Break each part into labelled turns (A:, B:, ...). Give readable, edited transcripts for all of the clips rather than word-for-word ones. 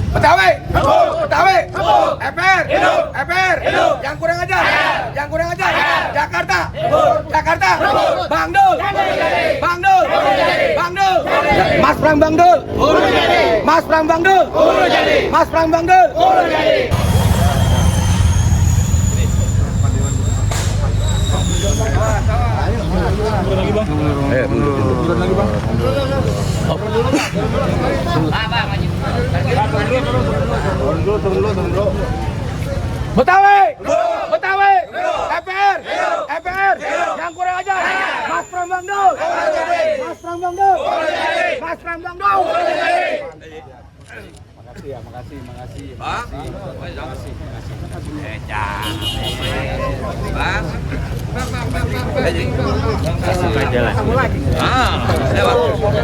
A: Betawi, Betawi, FPR, yang kurang ajar, Jakarta, Bang Dul, Mas Pram Bang Dul, Betawi, FPR, yang kurang ajar, Mas Pram Bang Dul,
B: Makasih.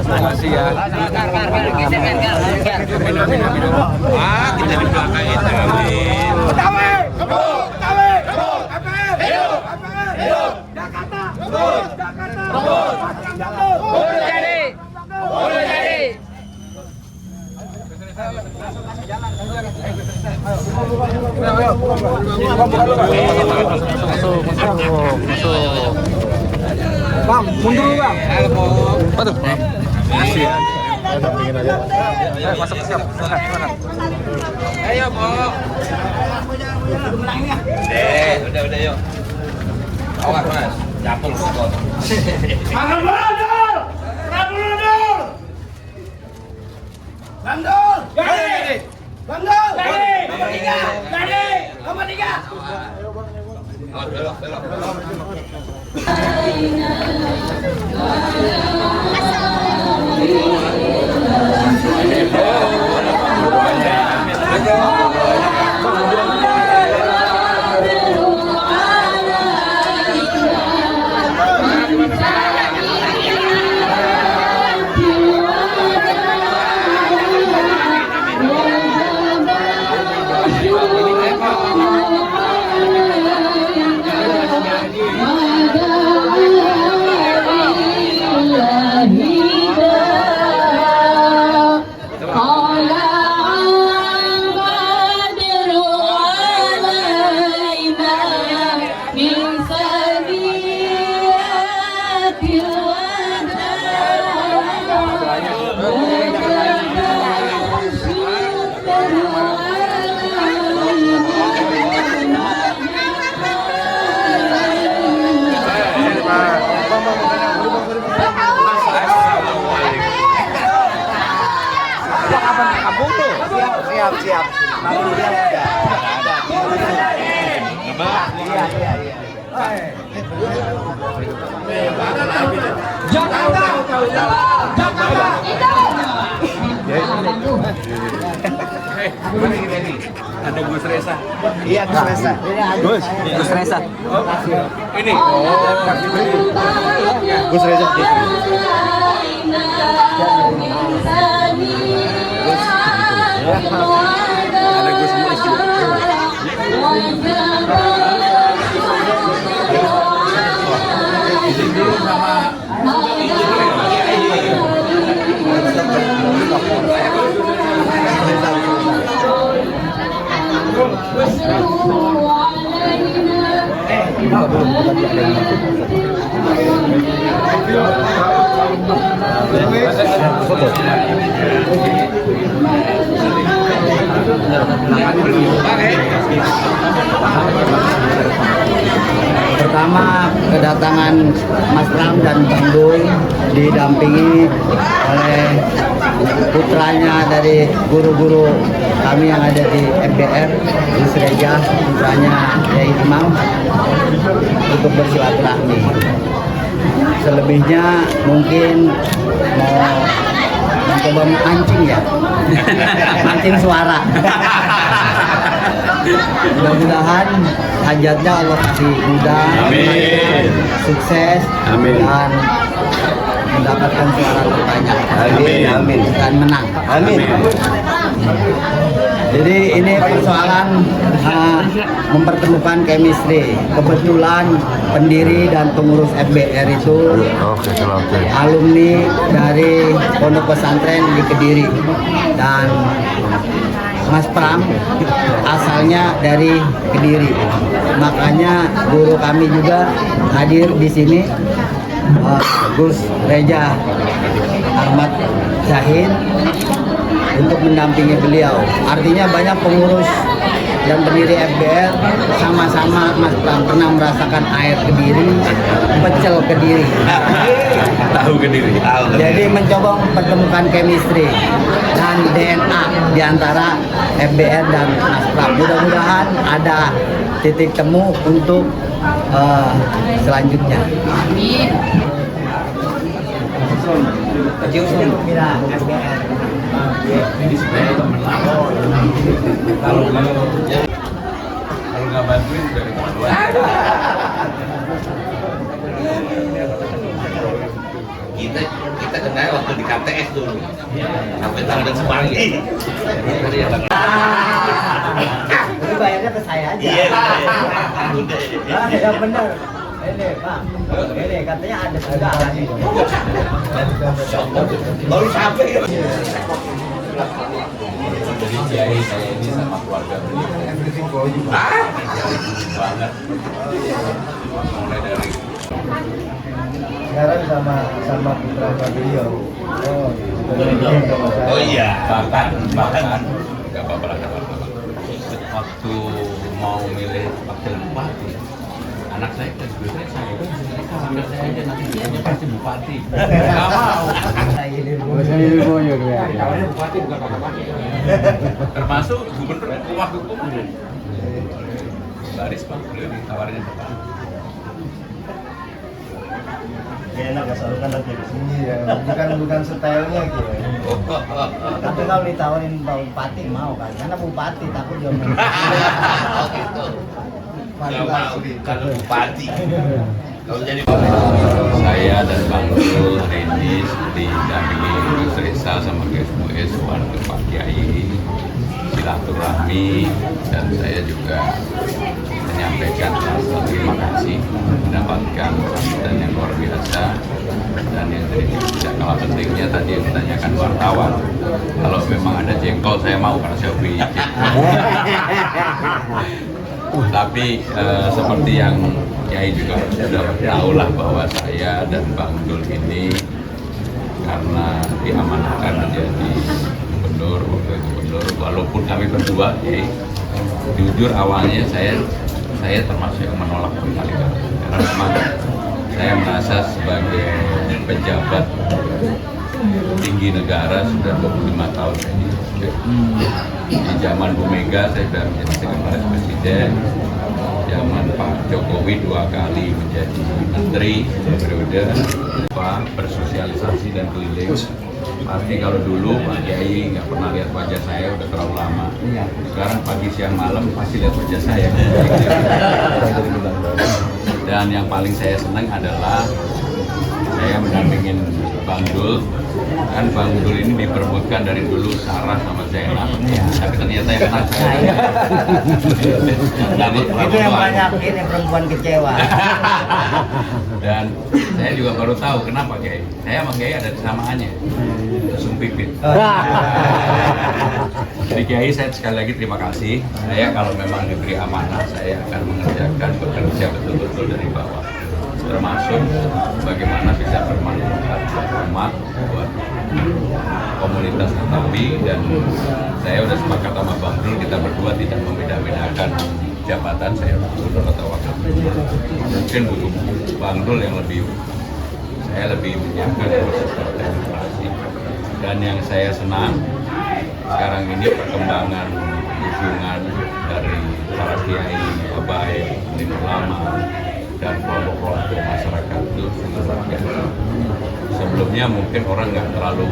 B: Makasih ya. Kita di belakang itu.
A: Betawi, FPR, Jakarta, Bang, mundur Bang.
B: Waduh. Makasih ya.
C: Dampingin aja.
B: Masuk siap. Ayo, Bo. Udah yuk. Awas, Mas. Capul kok.
A: Makan Bandul! Bandul! Gadi! Bandul! Gadi! Nomor 3!
B: Awas, belok.
C: Siap.
B: Ada Gus Reza.
C: Iya, Gus Reza.
B: Gus Reza. Ini.
C: Gus Reza.
B: Ada Gus
D: Pertama, kedatangan Mas Pram dan Bang Dul didampingi oleh putranya dari guru-guru kami yang ada di FDR, Gus Reza, putranya Yai Imam, untuk bersilaturahmi. Selebihnya mungkin mau mencoba mancing ya, mancing suara. Mudah-mudahan hajatnya Allah kasih mudah, sukses, dan mendapatkan suara terbanyak.
C: Amin.
D: Dan menang.
C: Amin.
D: Jadi ini persoalan mempertemukan chemistry. Kebetulan pendiri dan pengurus FBR itu alumni dari pondok pesantren di Kediri, dan Mas Pram asalnya dari Kediri. Makanya guru kami juga hadir di sini, Gus Reja Ahmad Zahin, untuk mendampingi beliau. Artinya banyak pengurus dan pendiri FBR sama-sama Mas Pram pernah merasakan air Kediri, pecel Kediri.
B: Tahu Kediri.
D: Jadi mencoba mempertemukan chemistry dan DNA di antara FBR dan Mas Pram. Mudah-mudahan ada titik temu untuk selanjutnya.
B: Kalau nggak bantuin dari kita kenal waktu di KTS dulu sampai tahun Semanggi.
D: Itu bayarnya ke saya aja.
B: Iya.
D: Ya benar. Ini Pak, ini katanya ada perubahan nih.
B: Baru sampai ya. Jadi kiai saya ini sama keluarga beliau banget. Mulai dari
D: Sekarang sama putra beliau.
B: oh iya bahkan nggak apa-apa lah, nggak apa-apa. Waktu mau milih wakil bupati, anak saya kan sebenarnya saya aja nanti dia pasti bupati. Nggak mau. Tawarnya bupati bukan apa-apa. Termasuk gubernur waktu itu baris Pak, beliau ditawarin bupati.
C: Enak ya selalu kan lagi di sini ya. Bukan stylenya gitu.
D: Tapi kalau ditawarin bupati mau kan, karena bupati takut dia mau.
B: Oh gitu. Nggak mau kalau bupati. Kalau jadi saya dan Bang Dul Randy didampingi Gus Reza sama Gus Muiz ke Pak Kiai silaturahmi, dan saya juga menyampaikan terima kasih mendapatkan sambutan yang luar biasa. Dan yang tidak kalah pentingnya tadi yang ditanyakan wartawan, kalau memang ada jengkol saya mau karena saya beli tapi seperti yang Kiai juga sudah tahu lah bahwa saya dan Bang Dul ini karena diamanahkan menjadi gubernur, wakil gubernur, walaupun kami berdua, jujur awalnya saya termasuk yang menolak berkali-kali karena memang saya merasa sebagai pejabat tinggi negara sudah 25 tahun ini. Di zaman Bu Mega saya sudah menjadi sekretaris presiden, zaman Pak Jokowi 2 kali menjadi menteri periode, bersosialisasi dan keliling. Pasti kalau dulu Pak Kiai nggak pernah lihat wajah saya, udah terlalu lama. Sekarang pagi siang malam pasti lihat wajah saya. Dan yang paling saya senang adalah saya mendampingin Bang Dul. Kan Bang Dul ini diperebutkan dari dulu Sarah sama Zainab, tapi ternyata yang menang saya.
D: Itu yang banyak ini perempuan kecewa.
B: Dan saya juga baru tahu kenapa Kiai. Saya sama Kiai ada kesamaannya, lesung pipit. Jadi Kiai, saya sekali lagi terima kasih. Saya kalau memang diberi amanah, saya akan bekerja betul-betul dari bawah. Termasuk bagaimana bisa bermanfaat buat umat, buat komunitas Betawi, dan saya udah sepakat sama Bang Dul, kita berdua tidak membeda-bedakan jabatan saya gubernur atau wakil gubernur. Mungkin butuh Bang Dul yang saya lebih menyiapkan proses demokrasi. Dan yang saya senang sekarang ini perkembangan hubungan dari para kiai, baik ulama dan kelompok-kelompok masyarakat itu sangat luar biasa. Sebelumnya mungkin orang nggak terlalu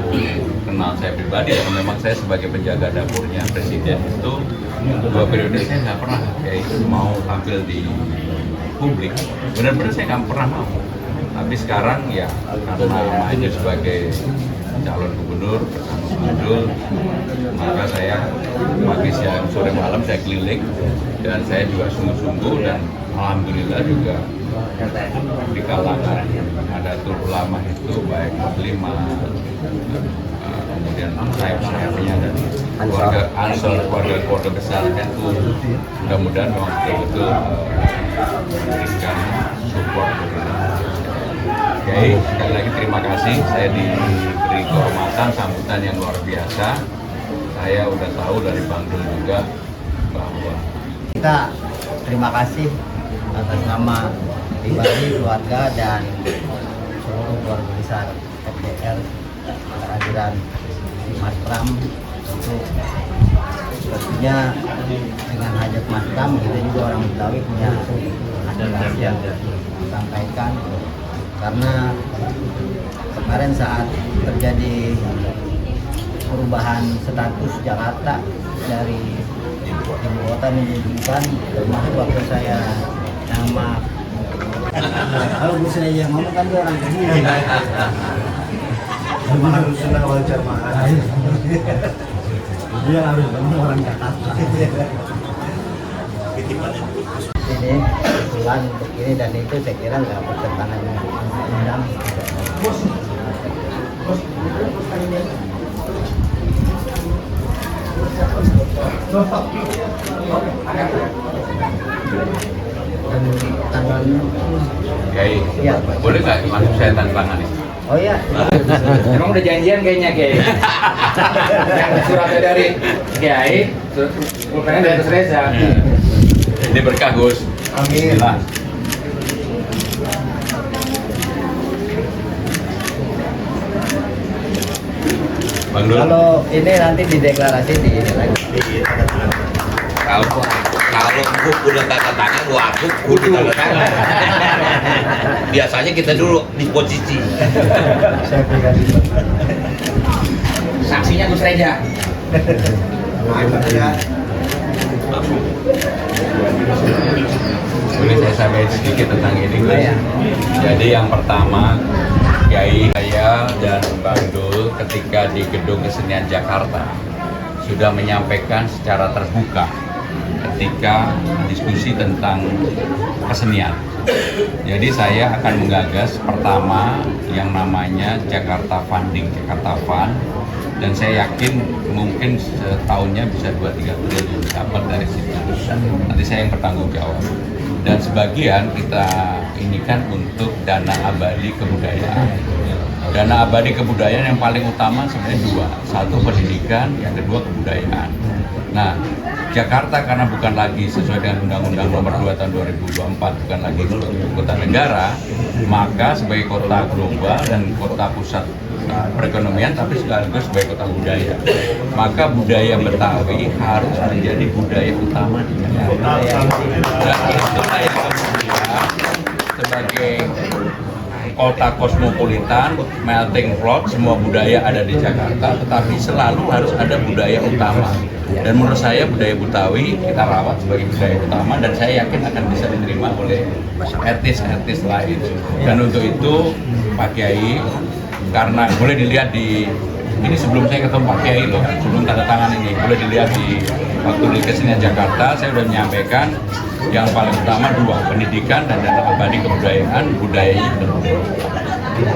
B: kenal saya pribadi, karena memang saya sebagai penjaga dapurnya presiden itu 2 periode saya nggak pernah kayak mau tampil di publik. Benar-benar saya nggak pernah mau. Tapi sekarang ya karena maju sebagai calon gubernur bersama Bang Dul, maka saya pagi siang sore malam saya keliling, dan saya juga sungguh-sungguh, dan alhamdulillah juga di kalangan Nahdlatul Ulama itu baik muslimah, kemudian sayap-sayapnya dan keluarga Ansor, keluarga besar NU. Mudah-mudahan memang betul-betul memberikan support. Oke, sekali lagi terima kasih. Saya diberi kehormatan sambutan yang luar biasa. Saya udah tahu dari Bang Dul juga bahwa
D: kita terima kasih atas nama pribadi, keluarga, dan seluruh keluarga besar FBR kehadiran Mas Pram. Untuk tentunya dengan hajat Mas Pram, kita juga orang Betawi punya aspirasi yang disampaikan, karena kemarin saat terjadi perubahan status Jakarta dari ibu kota menjadikan, termasuk waktu saya nama kalau Bu saya yang ngomong kan dia orang kediri.
C: Harus senang wajar mahal.
D: Dia harus orang Jakarta. Ini kebetulan untuk ini dan itu saya kira nggak bertentangan dengan undang-undang.
B: Kiai,
D: Ya.
B: boleh nggak masuk saya tanda tangan ini?
D: Oh iya.
A: Emang udah janjian kayaknya Kiai. Yang suratnya dari Kiai, pulpennya dari Gus Reza.
B: Ini berkah Gus.
D: Amin.
B: Bismillah. Bang Dul.
D: Kalau ini nanti dideklarasi di ini lagi.
E: Kalau gua udah tanda tangan, waktu kudu tanda tangan. Biasanya kita dulu di posisi.
D: Saya pribadi.
A: Saksinya Gus Reza.
B: Boleh saya sampaikan sedikit tentang ini Gus. Jadi yang pertama, Kiai saya dan Bang Dul ketika di Gedung Kesenian Jakarta sudah menyampaikan secara terbuka ketika diskusi tentang kesenian. Jadi saya akan menggagas pertama yang namanya Jakarta Funding, Jakarta Fund, dan saya yakin mungkin setahunnya bisa 2-3 triliun dapat dari situ. Nanti saya yang bertanggung jawab. Dan sebagian kita inikan untuk dana abadi kebudayaan. Dana abadi kebudayaan yang paling utama sebenarnya dua. Satu pendidikan, yang kedua kebudayaan. Nah, Jakarta karena bukan lagi sesuai dengan Undang-Undang Nomor 2 Tahun 2024 bukan lagi kota negara, maka sebagai kota global dan kota pusat perekonomian tapi sekaligus sebagai kota budaya, maka budaya Betawi harus menjadi budaya utama di Jakarta. Dan itulah yang kemudian sebagai kota kosmopolitan, melting pot, semua budaya ada di Jakarta, tetapi selalu harus ada budaya utama. Dan menurut saya budaya Betawi kita rawat sebagai budaya utama dan saya yakin akan bisa diterima oleh artis-artis lain. Dan untuk itu Pak Kiai, karena boleh dilihat di ini sebelum saya ketemu Pak Kiai loh, sebelum tanda tangan ini boleh dilihat di waktu di Kesenian Jakarta saya sudah menyampaikan yang paling utama dua, pendidikan dan dana abadi kebudayaan, budayanya benar.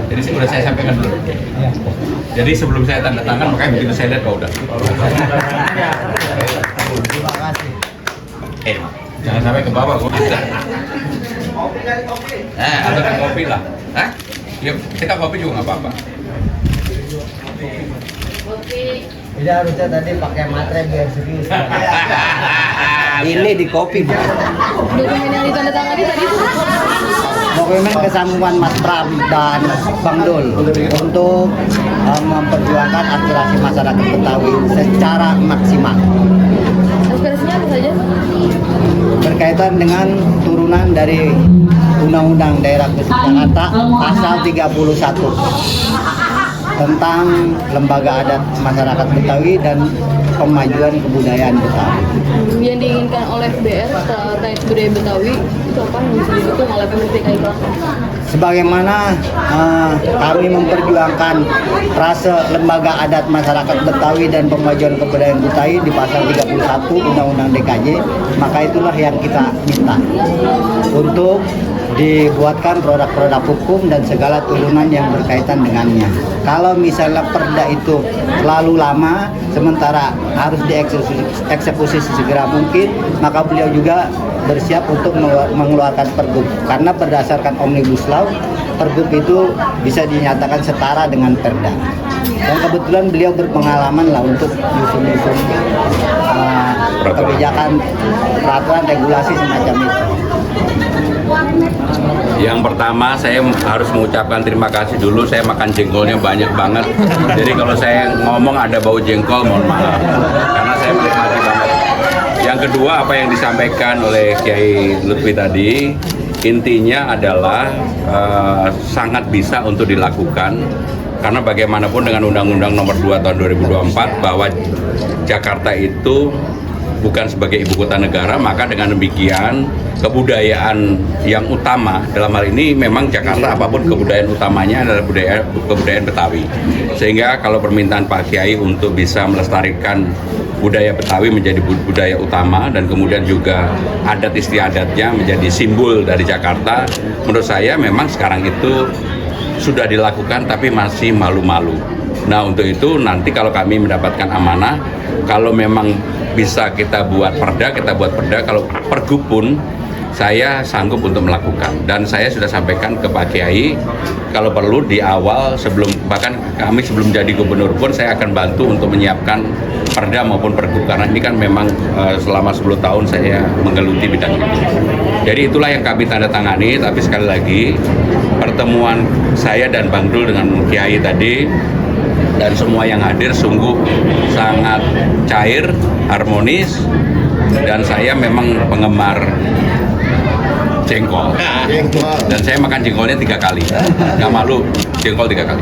B: Jadi sudah saya sampaikan dulu. Jadi sebelum saya tanda tangan, makanya begitu saya lihat udah.
D: Terima kasih.
B: Jangan sampai ke bawah gua. Atau kopi lah. Hah? Ya, kita kopi juga nggak apa-apa.
D: Tidak harusnya tadi pakai materai biar serius. Ini di kopi.
F: Dokumen yang ditandatangani tadi itu
D: Dokumen kesambungan Mas Pram dan Bang Dul untuk memperjuangkan aspirasi masyarakat Betawi secara maksimal.
F: aspirasinya apa saja?
D: Berkaitan dengan turunan dari Undang-Undang Daerah Khusus Jakarta pasal 31 tentang lembaga adat masyarakat Betawi dan pemajuan kebudayaan Betawi.
F: Yang diinginkan oleh BR terkait budaya Betawi itu apa yang bisa didukung oleh Pemprov DKI Jakarta?
D: Sebagaimana kami memperjuangkan frase lembaga adat masyarakat Betawi dan pemajuan kebudayaan Betawi di pasal 31 Undang-Undang DKJ, maka itulah yang kita minta untuk dibuatkan produk-produk hukum dan segala turunan yang berkaitan dengannya. Kalau misalnya perda itu terlalu lama, sementara harus dieksekusi sesegera mungkin, maka beliau juga bersiap untuk mengeluarkan pergub. Karena berdasarkan Omnibus Law, pergub itu bisa dinyatakan setara dengan perda. Dan kebetulan beliau berpengalaman lah untuk nyusun-nyusun kebijakan, peraturan, regulasi semacam itu.
B: Yang pertama saya harus mengucapkan terima kasih dulu, saya makan jengkolnya banyak banget. Jadi kalau saya ngomong ada bau jengkol, mohon maaf. Karena saya menikmati banget. Yang kedua, apa yang disampaikan oleh Kiai Lutfi tadi, intinya adalah sangat bisa untuk dilakukan. Karena bagaimanapun dengan Undang-Undang Nomor 2 Tahun 2024 bahwa Jakarta itu bukan sebagai ibu kota negara, maka dengan demikian kebudayaan yang utama dalam hal ini memang Jakarta, apapun kebudayaan utamanya adalah kebudayaan Betawi. Sehingga kalau permintaan Pak Kiai untuk bisa melestarikan budaya Betawi menjadi budaya utama dan kemudian juga adat istiadatnya menjadi simbol dari Jakarta, menurut saya memang sekarang itu sudah dilakukan tapi masih malu-malu. Nah, untuk itu nanti kalau kami mendapatkan amanah, kalau memang bisa kita buat perda, kita buat perda. Kalau pergub pun saya sanggup untuk melakukan, dan saya sudah sampaikan ke Pak Kiai kalau perlu di awal, bahkan kami sebelum jadi gubernur pun saya akan bantu untuk menyiapkan perda maupun pergub, karena ini kan memang selama 10 tahun saya menggeluti bidang itu. Jadi itulah yang kami tanda tangani. Tapi sekali lagi, pertemuan saya dan Bang Dul dengan Kiai tadi dan semua yang hadir sungguh sangat cair, harmonis, dan saya memang penggemar jengkol. Dan saya makan jengkolnya 3 kali. Nggak malu, jengkol 3 kali.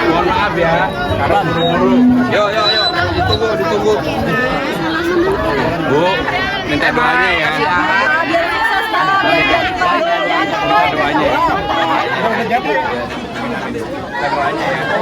B: Mohon maaf ya, karena buru-buru. Yo, ditunggu. Bu, minta doanya ya. Minta doanya ya. Minta doanya ya.